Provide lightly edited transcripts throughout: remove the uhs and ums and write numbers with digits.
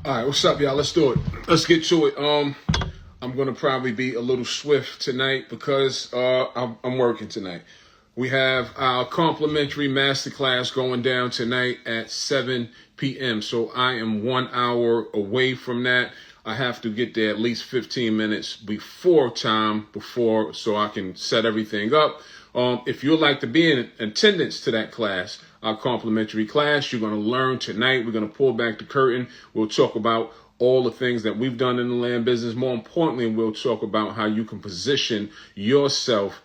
All right, what's up, y'all? Let's do it. Let's get to it. I'm gonna probably be a little swift tonight because I'm working tonight. We have our complimentary masterclass going down tonight at 7 p.m. So I am 1 hour away from that. I have to get there at least 15 minutes before so I can set everything up. If you'd like to be in attendance to that class, our complimentary class, you're going to learn tonight. We're going to pull back the curtain. We'll talk about all the things that we've done in the land business. More importantly, we'll talk about how you can position yourself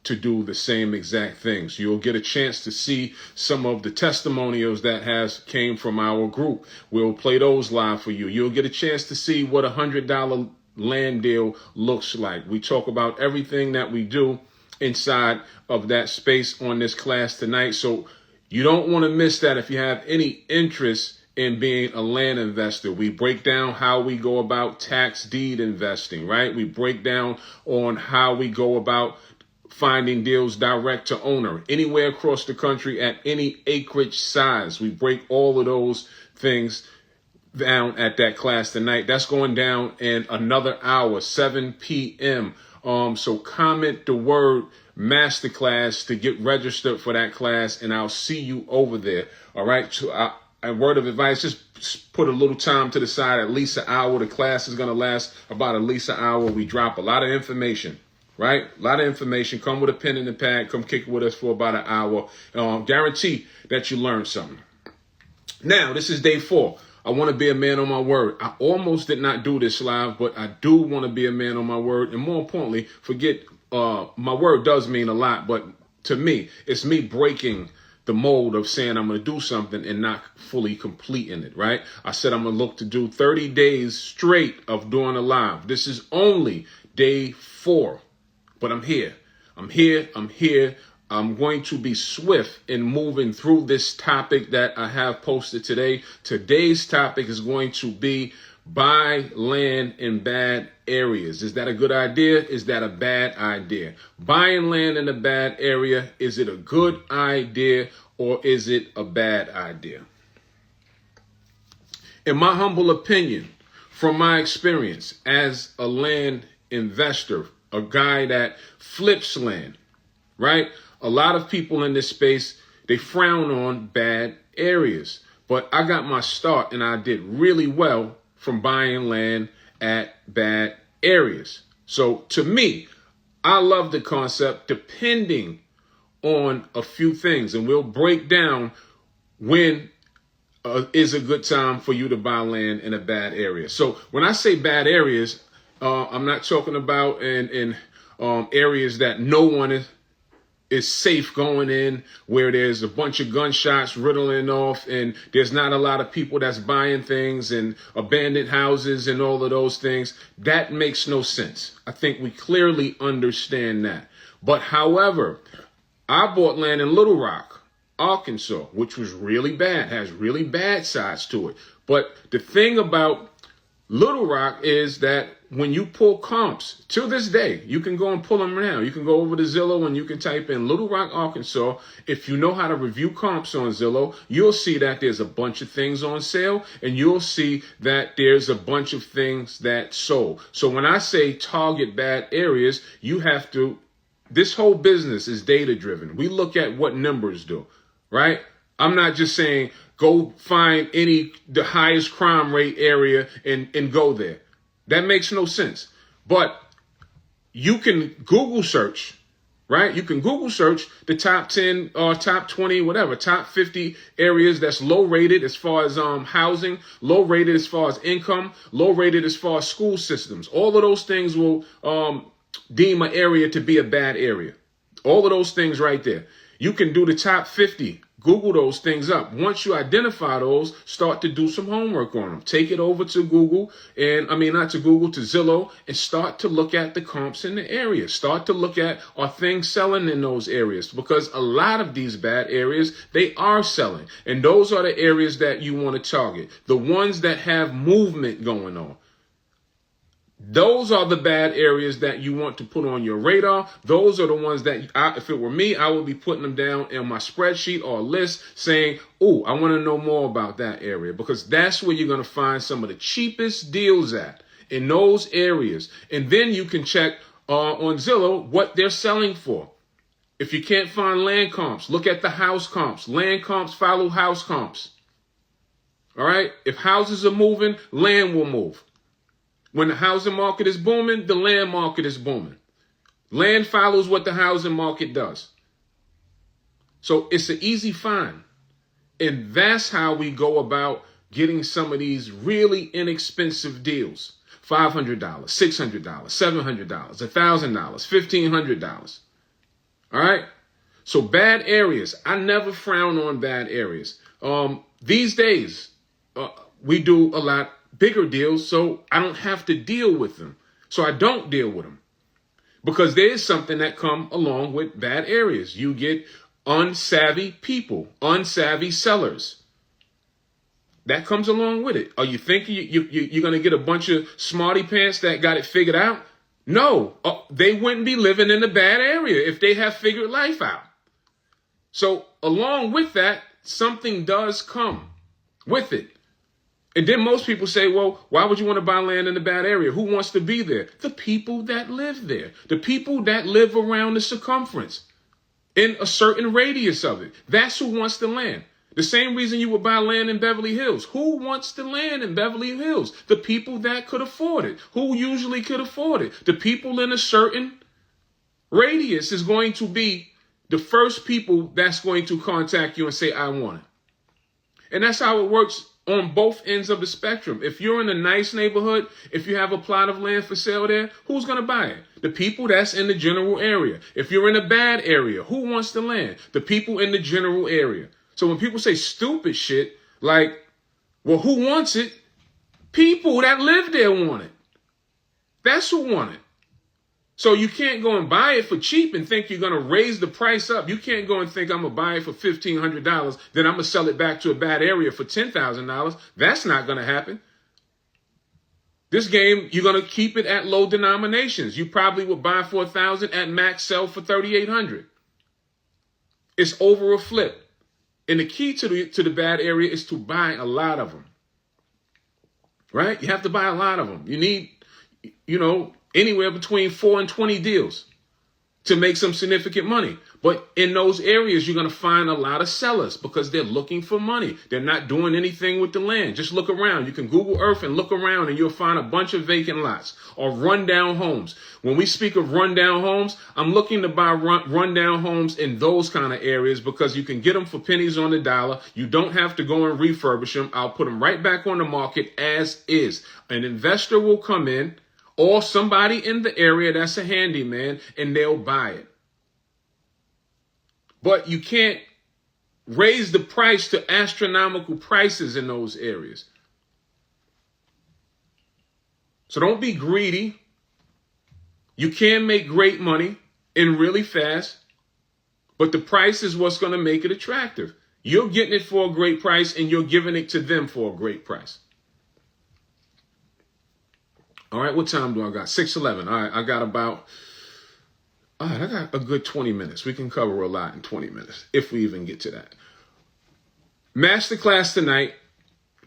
to do the same exact things. You'll get a chance to see some of the testimonials that came from our group. We'll play those live for you. You'll get a chance to see what $100 land deal looks like. We talk about everything that we do inside of that space on this class tonight. So you don't want to miss that if you have any interest in being a land investor. We break down how we go about tax deed investing, right? We break down on how we go about finding deals direct to owner anywhere across the country at any acreage size. We break all of those things down at that class tonight. That's going down in another hour, 7 p.m. So comment the word masterclass to get registered for that class, and I'll see you over there. All right. So a word of advice, just put a little time to the side, at least an hour. The class is going to last about at least an hour. We drop a lot of information. Right? A lot of information. Come with a pen and a pad. Come kick it with us for about an hour. Guarantee that you learn something. Now, this is day 4. I want to be a man on my word. I almost did not do this live, but I do want to be a man on my word. And more importantly, my word does mean a lot, but to me, it's me breaking the mold of saying I'm going to do something and not fully completing it, right? I said I'm going to look to do 30 days straight of doing a live. This is only day 4. But I'm here. I'm going to be swift in moving through this topic that I have posted today. Today's topic is going to be buy land in bad areas. Is that a good idea? Is that a bad idea? Buying land in a bad area, is it a good idea or is it a bad idea? In my humble opinion, from my experience as a land investor, a guy that flips land, right? A lot of people in this space, they frown on bad areas. But I got my start and I did really well from buying land at bad areas. So to me, I love the concept depending on a few things. And we'll break down when is a good time for you to buy land in a bad area. So when I say bad areas, I'm not talking about in areas that no one is safe going in, where there's a bunch of gunshots riddling off and there's not a lot of people that's buying things and abandoned houses and all of those things. That makes no sense. I think we clearly understand that. But however, I bought land in Little Rock, Arkansas, which was really bad, has really bad sides to it. But the thing about Little Rock is that when you pull comps, to this day, you can go and pull them now. You can go over to Zillow and you can type in Little Rock, Arkansas. If you know how to review comps on Zillow, you'll see that there's a bunch of things on sale and you'll see that there's a bunch of things that sold. So when I say target bad areas, this whole business is data driven. We look at what numbers do, right? I'm not just saying go find the highest crime rate area and go there. That makes no sense. But you can Google search, right? You can Google search the top 10 or top 20, whatever, top 50 areas that's low rated as far as housing, low rated as far as income, low rated as far as school systems. All of those things will deem an area to be a bad area. All of those things right there. You can do the top 50. Google those things up. Once you identify those, start to do some homework on them. Take it over to Google to Zillow, and start to look at the comps in the area. Start to look at, are things selling in those areas? Because a lot of these bad areas, they are selling. And those are the areas that you want to target. The ones that have movement going on. Those are the bad areas that you want to put on your radar. Those are the ones that, if it were me, I would be putting them down in my spreadsheet or list saying, oh, I want to know more about that area, because that's where you're going to find some of the cheapest deals at, in those areas. And then you can check on Zillow what they're selling for. If you can't find land comps, look at the house comps. Land comps follow house comps. All right? If houses are moving, land will move. When the housing market is booming, the land market is booming. Land follows what the housing market does. So it's an easy find. And that's how we go about getting some of these really inexpensive deals. $500, $600, $700, $1,000, $1,500. All right? So bad areas. I never frown on bad areas. These days, we do a lot bigger deals, so I don't have to deal with them. So I don't deal with them, because there is something that come along with bad areas. You get unsavvy people, unsavvy sellers. That comes along with it. Are you thinking you're going to get a bunch of smarty pants that got it figured out? No, they wouldn't be living in a bad area if they have figured life out. So along with that, something does come with it. And then most people say, well, why would you want to buy land in a bad area? Who wants to be there? The people that live there. The people that live around the circumference in a certain radius of it. That's who wants the land. The same reason you would buy land in Beverly Hills. Who wants the land in Beverly Hills? The people that could afford it. Who usually could afford it? The people in a certain radius is going to be the first people that's going to contact you and say, I want it. And that's how it works on both ends of the spectrum. If you're in a nice neighborhood, if you have a plot of land for sale there, who's going to buy it? The people that's in the general area. If you're in a bad area, who wants the land? The people in the general area. So when people say stupid shit, like, well, who wants it? People that live there want it. That's who want it. So you can't go and buy it for cheap and think you're going to raise the price up. You can't go and think I'm going to buy it for $1,500, then I'm going to sell it back to a bad area for $10,000. That's not going to happen. This game, you're going to keep it at low denominations. You probably would buy for $1,000, at max sell for $3,800. It's over a flip. And the key to the bad area is to buy a lot of them. Right? You have to buy a lot of them. You need, anywhere between 4 and 20 deals to make some significant money. But in those areas, you're going to find a lot of sellers because they're looking for money. They're not doing anything with the land. Just look around. You can Google Earth and look around and you'll find a bunch of vacant lots or rundown homes. When we speak of rundown homes, I'm looking to buy rundown homes in those kind of areas because you can get them for pennies on the dollar. You don't have to go and refurbish them. I'll put them right back on the market as is. An investor will come in, or somebody in the area that's a handyman, and they'll buy it. But you can't raise the price to astronomical prices in those areas. So don't be greedy. You can make great money and really fast, but the price is what's going to make it attractive. You're getting it for a great price, and you're giving it to them for a great price. All right, what time do I got? 6:11. All right, I got a good 20 minutes. We can cover a lot in 20 minutes, if we even get to that. Masterclass tonight.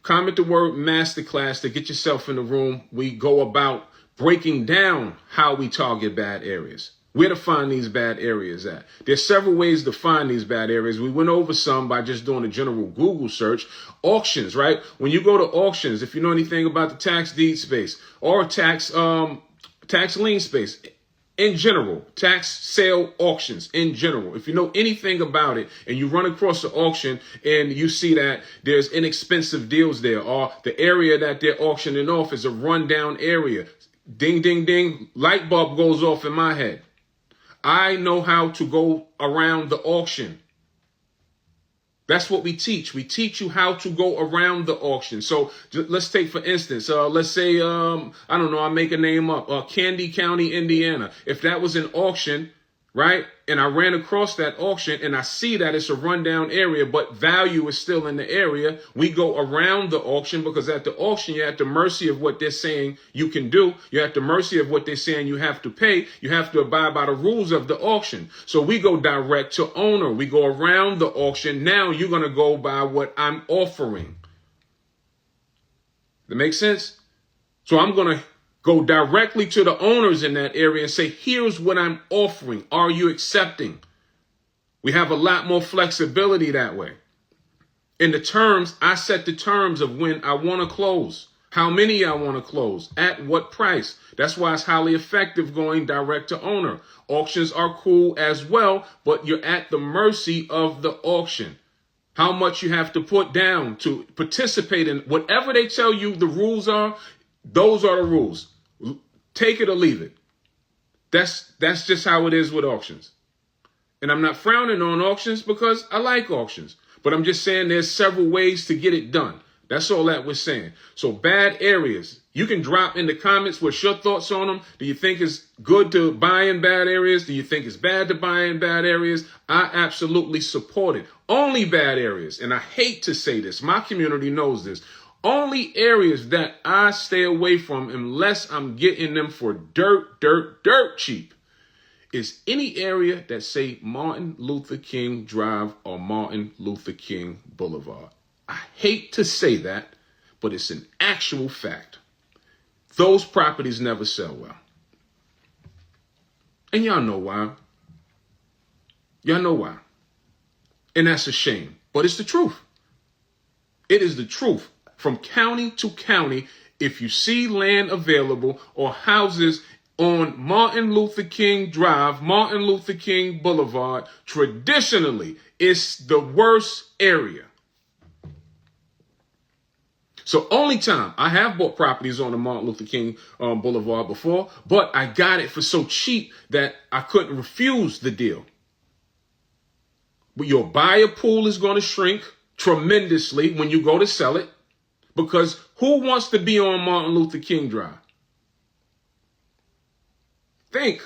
Comment the word masterclass to get yourself in the room. We go about breaking down how we target bad areas. Where to find these bad areas at. There's several ways to find these bad areas. We went over some by just doing a general Google search. Auctions, right? When you go to auctions, if you know anything about the tax deed space or tax lien space in general, tax sale auctions in general, if you know anything about it and you run across the auction and you see that there's inexpensive deals there, or the area that they're auctioning off is a rundown area, ding, ding, ding, light bulb goes off in my head. I know how to go around the auction. That's what we teach. We teach you how to go around the auction. So let's take, for instance, let's say, I don't know, I'll make a name up, Candy County, Indiana. If that was an auction, right? And I ran across that auction and I see that it's a rundown area, but value is still in the area. We go around the auction because at the auction, you're at the mercy of what they're saying you can do. You're at the mercy of what they're saying you have to pay. You have to abide by the rules of the auction. So we go direct to owner. We go around the auction. Now you're going to go by what I'm offering. That makes sense? So I'm going to go directly to the owners in that area and say, here's what I'm offering. Are you accepting? We have a lot more flexibility that way. In the terms, I set the terms of when I want to close, how many I want to close, at what price. That's why it's highly effective going direct to owner. Auctions are cool as well, but you're at the mercy of the auction. How much you have to put down to participate in whatever they tell you the rules are. Those are the rules. Take it or leave it. That's just how it is with auctions. And I'm not frowning on auctions because I like auctions. But I'm just saying there's several ways to get it done. That's all that we're saying. So bad areas. You can drop in the comments what's your thoughts on them. Do you think it's good to buy in bad areas? Do you think it's bad to buy in bad areas? I absolutely support it. Only bad areas. And I hate to say this. My community knows this. Only areas that I stay away from unless I'm getting them for dirt cheap is any area that say Martin Luther King Drive or Martin Luther King Boulevard. I hate to say that, but it's an actual fact. Those properties never sell well. And y'all know why. Y'all know why. And that's a shame, but it's the truth. It is the truth. From county to county, if you see land available or houses on Martin Luther King Drive, Martin Luther King Boulevard, traditionally, it's the worst area. So only time I have bought properties on the Martin Luther King Boulevard before, but I got it for so cheap that I couldn't refuse the deal. But your buyer pool is going to shrink tremendously when you go to sell it. Because who wants to be on Martin Luther King Drive? Think.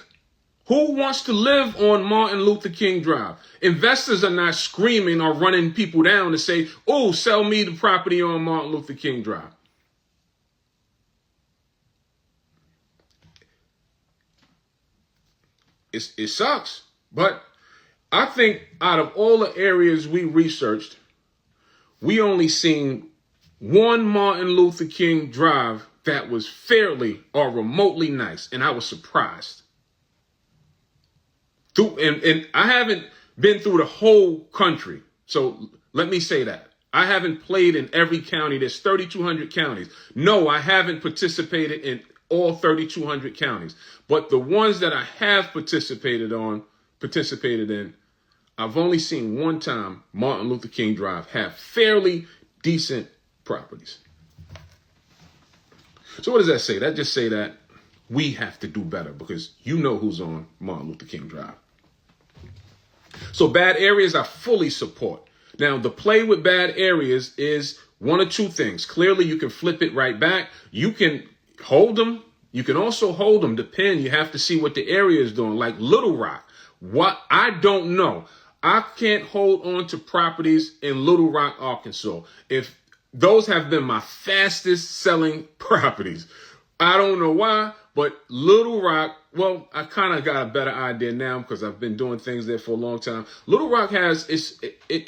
Who wants to live on Martin Luther King Drive? Investors are not screaming or running people down to say, oh, sell me the property on Martin Luther King Drive. It sucks. But I think out of all the areas we researched, we only seen one Martin Luther King Drive that was fairly or remotely nice, and I was surprised. And I haven't been through the whole country, so let me say that. I haven't played in every county. There's 3,200 counties. No, I haven't participated in all 3,200 counties. But the ones that I have participated in, I've only seen one time Martin Luther King Drive have fairly decent properties. So what does that say? That just say that we have to do better because you know who's on Martin Luther King Drive. So bad areas I fully support. Now, the play with bad areas is one of two things. Clearly, you can flip it right back. You can hold them. You can also hold them. Depend. You have to see what the area is doing. Like Little Rock. What? I don't know. I can't hold on to properties in Little Rock, Arkansas. If those have been my fastest selling properties. I don't know why, but Little Rock, well, I kind of got a better idea now because I've been doing things there for a long time. Little Rock has, it